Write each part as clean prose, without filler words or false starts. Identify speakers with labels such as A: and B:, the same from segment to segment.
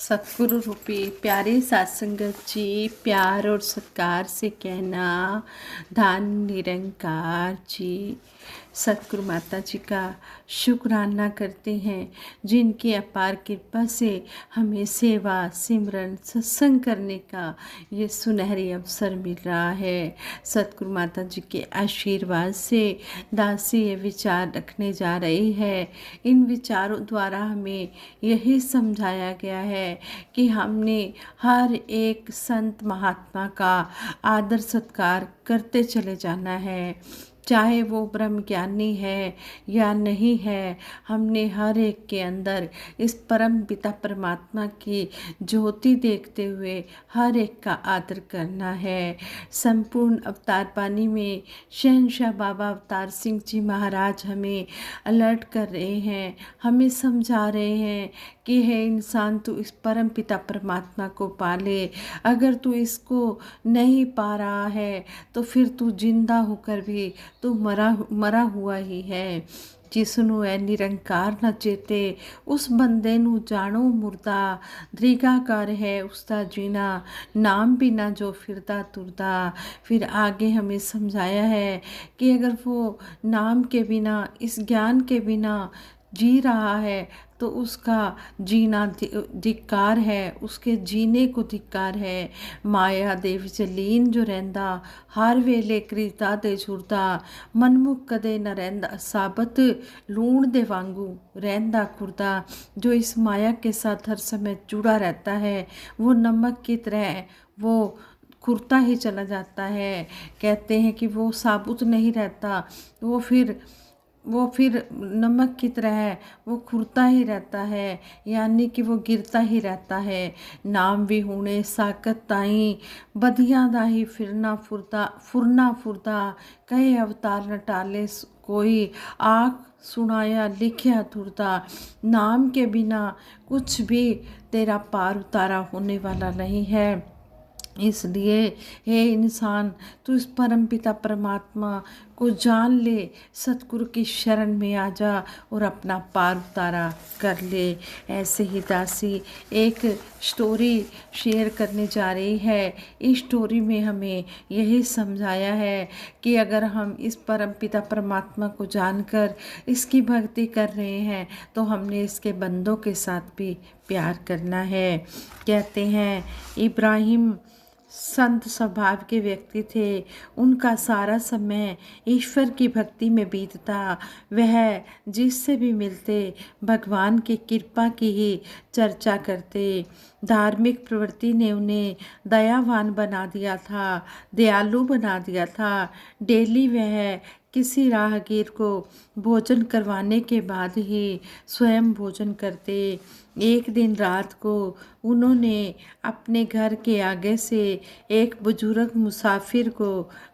A: सतगुरु रूपी प्यारे सत्संगत जी, प्यार और सत्कार से कहना धन निरंकार जी। सतगुरु माता जी का शुक्राना करते हैं जिनकी अपार कृपा से हमें सेवा सिमरन सत्संग करने का ये सुनहरी अवसर मिल रहा है। सतगुरु माता जी के आशीर्वाद से दासी ये विचार रखने जा रही है। इन विचारों द्वारा हमें यही समझाया गया है कि हमने हर एक संत महात्मा का आदर सत्कार करते चले जाना है, चाहे वो ब्रह्म ज्ञानी है या नहीं है। हमने हर एक के अंदर इस परम पिता परमात्मा की ज्योति देखते हुए हर एक का आदर करना है। संपूर्ण अवतार पानी में शहंशाह बाबा अवतार सिंह जी महाराज हमें अलर्ट कर रहे हैं, हमें समझा रहे हैं कि है इंसान तू इस परम पिता परमात्मा को पाले। अगर तू इसको नहीं पा रहा है तो फिर तू जिंदा होकर भी तू मरा हुआ ही है। जिसनु है निरंकार न चेते उस बंदे नू जानो मुर्दा, दृगाकार है उसका जीना नाम बिना जो फिरदा तुरदा। फिर आगे हमें समझाया है कि अगर वो नाम के बिना इस ज्ञान के बिना जी रहा है तो उसका जीना धिक्कार है, उसके जीने को धिक्कार है। माया दे विच लीन जो रहंदा हर वेले करीता दे छुरदा, मनमुख कदे न रहंदा साबत लूण दे वांगू रहंदा खुरदा। जो इस माया के साथ हर समय जुड़ा रहता है वो नमक की तरह वो खुरता ही चला जाता है। कहते हैं कि वो साबुत नहीं रहता, वो फिर नमक की तरह है, वो खुरता ही रहता है, यानी कि वो गिरता ही रहता है। नाम भी होने साकत ताई बदियां दा ही फुरना फुरदा, कहे अवतार न टाले कोई आख सुनाया लिखया तुरदा। नाम के बिना कुछ भी तेरा पार उतारा होने वाला नहीं है। इसलिए हे इंसान तू इस परम पिता परमात्मा को जान ले, सतगुरु की शरण में आ जा और अपना पार उतारा कर ले। ऐसे ही दासी एक स्टोरी शेयर करने जा रही है। इस स्टोरी में हमें यही समझाया है कि अगर हम इस परम पिता परमात्मा को जानकर इसकी भक्ति कर रहे हैं तो हमने इसके बंदों के साथ भी प्यार करना है। कहते हैं इब्राहिम संत स्वभाव के व्यक्ति थे। उनका सारा समय ईश्वर की भक्ति में बीतता। वह जिससे भी मिलते भगवान की कृपा की ही चर्चा करते। धार्मिक प्रवृत्ति ने उन्हें दयावान बना दिया था, दयालु बना दिया था। डेली वह किसी राहगीर को भोजन करवाने के बाद ही स्वयं भोजन करते। एक दिन रात को उन्होंने अपने घर के आगे से एक बुजुर्ग मुसाफिर को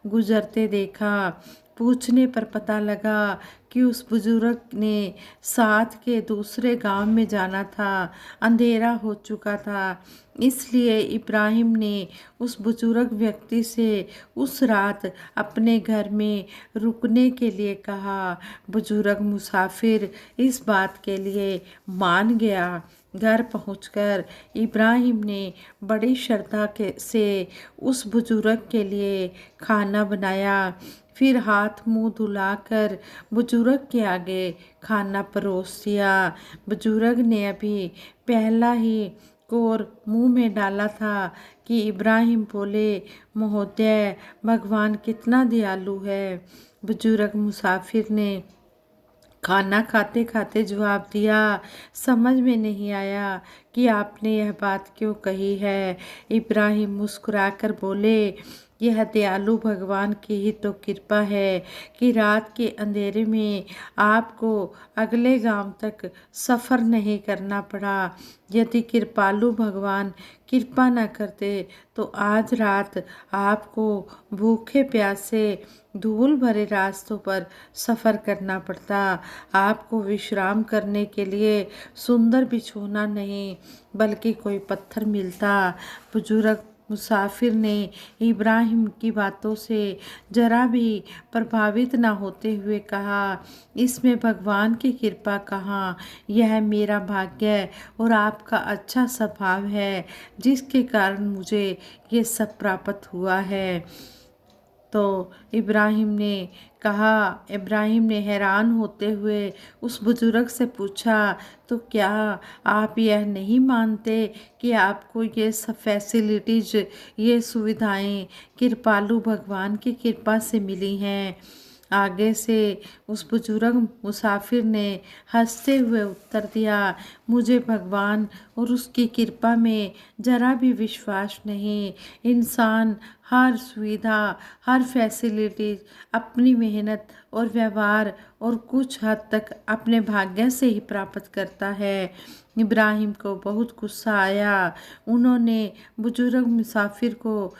A: गुजरते देखा। पूछने पर पता लगा कि उस बुजुर्ग ने साथ के दूसरे गांव में जाना था। अंधेरा हो चुका था, इसलिए इब्राहिम ने उस बुजुर्ग व्यक्ति से उस रात अपने घर में रुकने के लिए कहा। बुजुर्ग मुसाफिर इस बात के लिए मान गया। घर पहुंचकर इब्राहिम ने बड़ी श्रद्धा से उस बुजुर्ग के लिए खाना बनाया। फिर हाथ मुंह धुलाकर बुजुर्ग के आगे खाना परोस दिया। बुजुर्ग ने अभी पहला ही कोर मुंह में डाला था कि इब्राहिम बोले, महोदय भगवान कितना दयालु है। बुजुर्ग मुसाफिर ने खाना खाते खाते जवाब दिया, समझ में नहीं आया कि आपने यह बात क्यों कही है। इब्राहिम मुस्कुराकर बोले, यह दयालु भगवान की ही तो कृपा है कि रात के अंधेरे में आपको अगले गांव तक सफ़र नहीं करना पड़ा। यदि कृपालु भगवान कृपा न करते तो आज रात आपको भूखे प्यासे धूल भरे रास्तों पर सफ़र करना पड़ता। आपको विश्राम करने के लिए सुंदर बिछौना नहीं बल्कि कोई पत्थर मिलता। बुजुर्ग मुसाफिर ने इब्राहिम की बातों से जरा भी प्रभावित न होते हुए कहा, इसमें भगवान की कृपा कहाँ, यह मेरा भाग्य और आपका अच्छा स्वभाव है जिसके कारण मुझे ये सब प्राप्त हुआ है। तो इब्राहिम ने हैरान होते हुए उस बुजुर्ग से पूछा, तो क्या आप यह नहीं मानते कि आपको ये सब फैसिलिटीज, ये सुविधाएं कृपालु भगवान की कृपा से मिली हैं? आगे से उस बुजुर्ग मुसाफिर ने हंसते हुए उत्तर दिया, मुझे भगवान और उसकी कृपा में जरा भी विश्वास नहीं। इंसान हर सुविधा, हर फैसिलिटीज अपनी मेहनत और व्यवहार और कुछ हद तक अपने भाग्य से ही प्राप्त करता है। इब्राहिम को बहुत गुस्सा आया। उन्होंने बुजुर्ग मुसाफिर को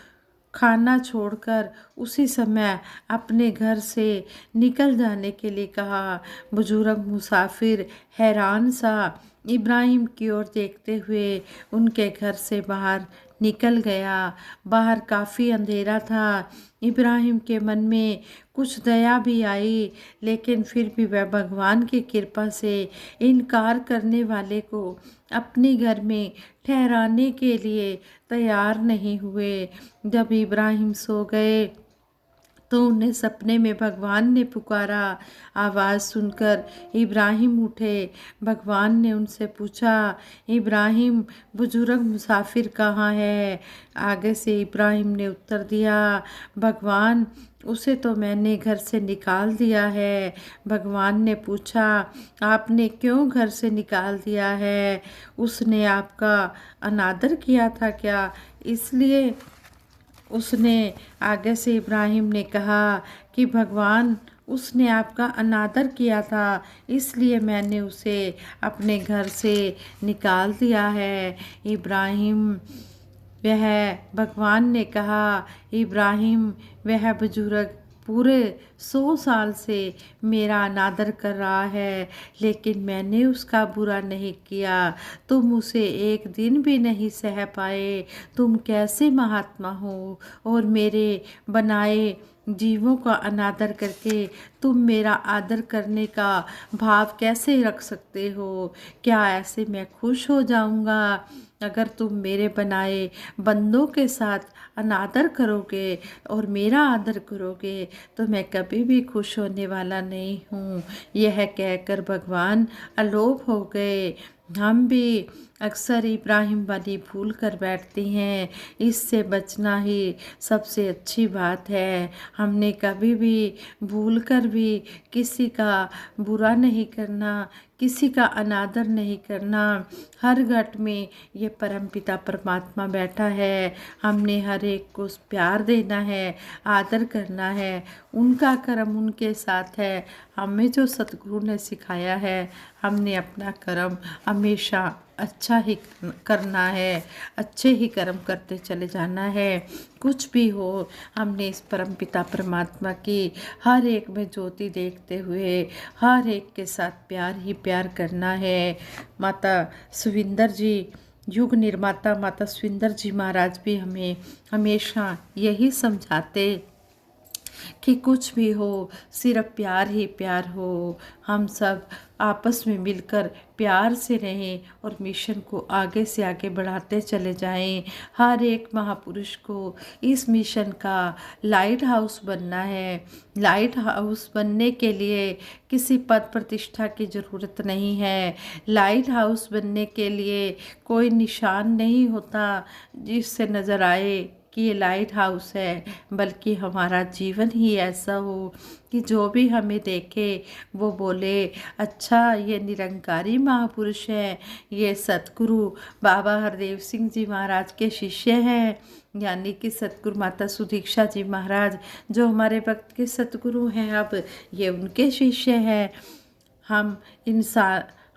A: खाना छोड़कर उसी समय अपने घर से निकल जाने के लिए कहा। बुजुर्ग मुसाफिर हैरान सा इब्राहिम की ओर देखते हुए उनके घर से बाहर निकल गया। बाहर काफ़ी अंधेरा था। इब्राहिम के मन में कुछ दया भी आई, लेकिन फिर भी वह भगवान की कृपा से इनकार करने वाले को अपने घर में ठहराने के लिए तैयार नहीं हुए। जब इब्राहिम सो गए तो उन्हें सपने में भगवान ने पुकारा। आवाज़ सुनकर इब्राहिम उठे। भगवान ने उनसे पूछा, इब्राहिम, बुजुर्ग मुसाफिर कहाँ है? आगे से इब्राहिम ने उत्तर दिया, भगवान, उसे तो मैंने घर से निकाल दिया है। भगवान ने पूछा, आपने क्यों घर से निकाल दिया है? उसने आपका अनादर किया था क्या, इसलिए? उसने आगे से इब्राहिम ने कहा कि भगवान, उसने आपका अनादर किया था, इसलिए मैंने उसे अपने घर से निकाल दिया है। इब्राहिम वह भगवान ने कहा, इब्राहिम, वह बुजुर्ग पूरे 100 साल से मेरा अनादर कर रहा है, लेकिन मैंने उसका बुरा नहीं किया। तुम उसे एक दिन भी नहीं सह पाए। तुम कैसे महात्मा हो और मेरे बनाए जीवों का अनादर करके तुम मेरा आदर करने का भाव कैसे रख सकते हो? क्या ऐसे मैं खुश हो जाऊंगा? अगर तुम मेरे बनाए बंदों के साथ अनादर करोगे और मेरा आदर करोगे तो मैं कभी भी खुश होने वाला नहीं हूँ। यह कहकर भगवान अलोप हो गए। हम भी अक्सर इब्राहिम वाली भूल कर बैठते हैं। इससे बचना ही सबसे अच्छी बात है। हमने कभी भी भूल कर भी किसी का बुरा नहीं करना, किसी का अनादर नहीं करना। हर घट में ये परमपिता परमात्मा बैठा है। हमने हर एक को प्यार देना है, आदर करना है। उनका कर्म उनके साथ है। हमें जो सतगुरु ने सिखाया है, हमने अपना कर्म हमेशा अच्छा ही करना है, अच्छे ही कर्म करते चले जाना है। कुछ भी हो, हमने इस परमपिता परमात्मा की हर एक में ज्योति देखते हुए हर एक के साथ प्यार ही प्यार करना है। माता सुविंदर जी, युग निर्माता माता सुविंदर जी महाराज भी हमें हमेशा यही समझाते कि कुछ भी हो, सिर्फ प्यार ही प्यार हो। हम सब आपस में मिलकर प्यार से रहें और मिशन को आगे से आगे बढ़ाते चले जाएं। हर एक महापुरुष को इस मिशन का लाइट हाउस बनना है। लाइट हाउस बनने के लिए किसी पद प्रतिष्ठा की ज़रूरत नहीं है। लाइट हाउस बनने के लिए कोई निशान नहीं होता जिससे नज़र आए कि ये लाइट हाउस है, बल्कि हमारा जीवन ही ऐसा हो कि जो भी हमें देखे वो बोले, अच्छा ये निरंकारी महापुरुष हैं, ये सतगुरु बाबा हरदेव सिंह जी महाराज के शिष्य हैं, यानी कि सतगुरु माता सुदीक्षा जी महाराज जो हमारे वक्त के सतगुरु हैं, अब ये उनके शिष्य हैं।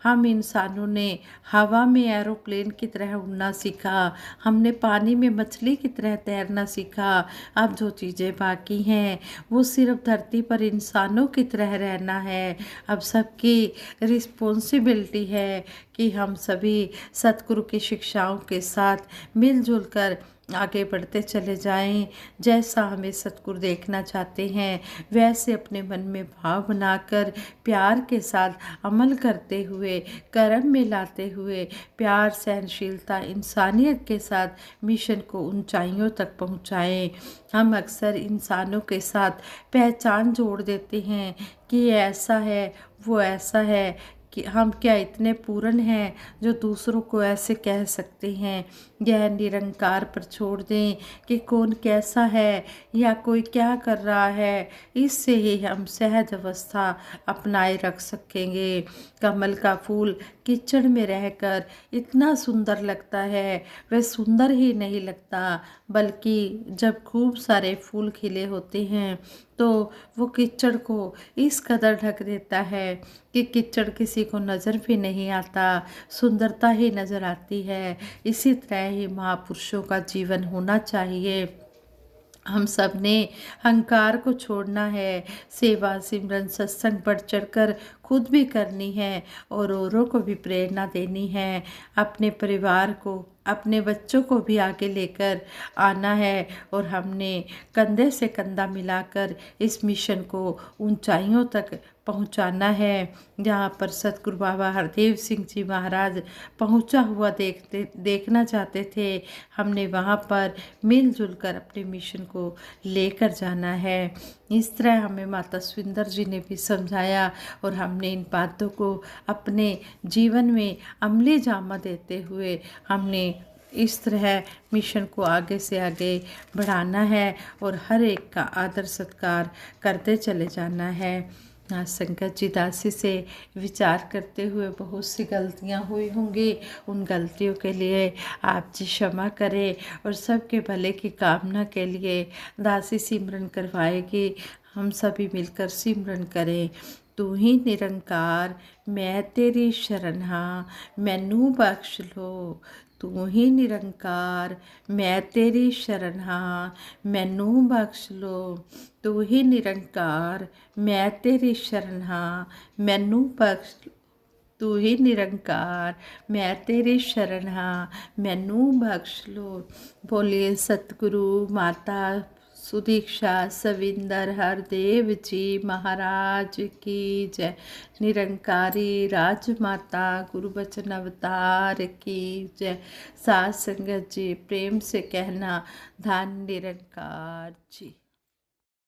A: हम इंसानों ने हवा में एरोप्लेन की तरह उड़ना सीखा, हमने पानी में मछली की तरह तैरना सीखा। अब जो चीज़ें बाकी हैं वो सिर्फ धरती पर इंसानों की तरह रहना है। अब सबकी रिस्पॉन्सिबिलिटी है कि हम सभी सतगुरु की शिक्षाओं के साथ मिलजुल कर आगे बढ़ते चले जाएं। जैसा हमें सतगुरु देखना चाहते हैं वैसे अपने मन में भाव बनाकर प्यार के साथ अमल करते हुए, कर्म में लाते हुए, प्यार, सहनशीलता, इंसानियत के साथ मिशन को ऊंचाइयों तक पहुंचाएं। हम अक्सर इंसानों के साथ पहचान जोड़ देते हैं कि ये ऐसा है, वो ऐसा है, कि हम क्या इतने पूर्ण हैं जो दूसरों को ऐसे कह सकते हैं। यह निरंकार पर छोड़ दें कि कौन कैसा है या कोई क्या कर रहा है, इससे ही हम सहज अवस्था अपनाए रख सकेंगे। कमल का फूल कीचड़ में रहकर इतना सुंदर लगता है, वह सुंदर ही नहीं लगता, बल्कि जब खूब सारे फूल खिले होते हैं तो वो कीचड़ को इस कदर ढक देता है कि कीचड़ किसी को नज़र भी नहीं आता, सुंदरता ही नज़र आती है। इसी तरह ही महापुरुषों का जीवन होना चाहिए। हम सब ने अहंकार को छोड़ना है, सेवा, सिमरन, सत्संग बढ़ चढ़कर खुद भी करनी है और औरों को भी प्रेरणा देनी है। अपने परिवार को, अपने बच्चों को भी आगे लेकर आना है और हमने कंधे से कंधा मिलाकर इस मिशन को ऊंचाइयों तक पहुंचाना है। जहाँ पर सतगुरु बाबा हरदेव सिंह जी महाराज पहुंचा हुआ देखना चाहते थे, हमने वहाँ पर मिलजुल कर अपने मिशन को लेकर जाना है। इस तरह हमें माता सुंदर जी ने भी समझाया और हमने इन बातों को अपने जीवन में अमली जामा देते हुए हमने इस तरह मिशन को आगे से आगे बढ़ाना है और हर एक का आदर सत्कार करते चले जाना है। आज संगत जी दासी से विचार करते हुए बहुत सी गलतियां हुई होंगी, उन गलतियों के लिए आप जी क्षमा करें और सबके भले की कामना के लिए दासी सिमरन करवाएगी। हम सभी मिलकर सिमरन करें। तू ही निरंकार मैं तेरी शरण हाँ, मैनू बख्श लो। तू ही निरंकार मैं तेरी शरण हाँ, मैनू बख्श लो। तू ही निरंकार मैं तेरी शरण हाँ, मैनू बख्श लो। तू ही निरंकार मैं तेरी शरण हाँ, मैनू बख्श लो। बोलिए सतगुरु माता सुदीक्षा सविंदर हरदेव जी महाराज की जय। निरंकारी राजमाता गुरु बचन अवतार की जय। साथ संगत जी प्रेम से कहना धन निरंकार जी।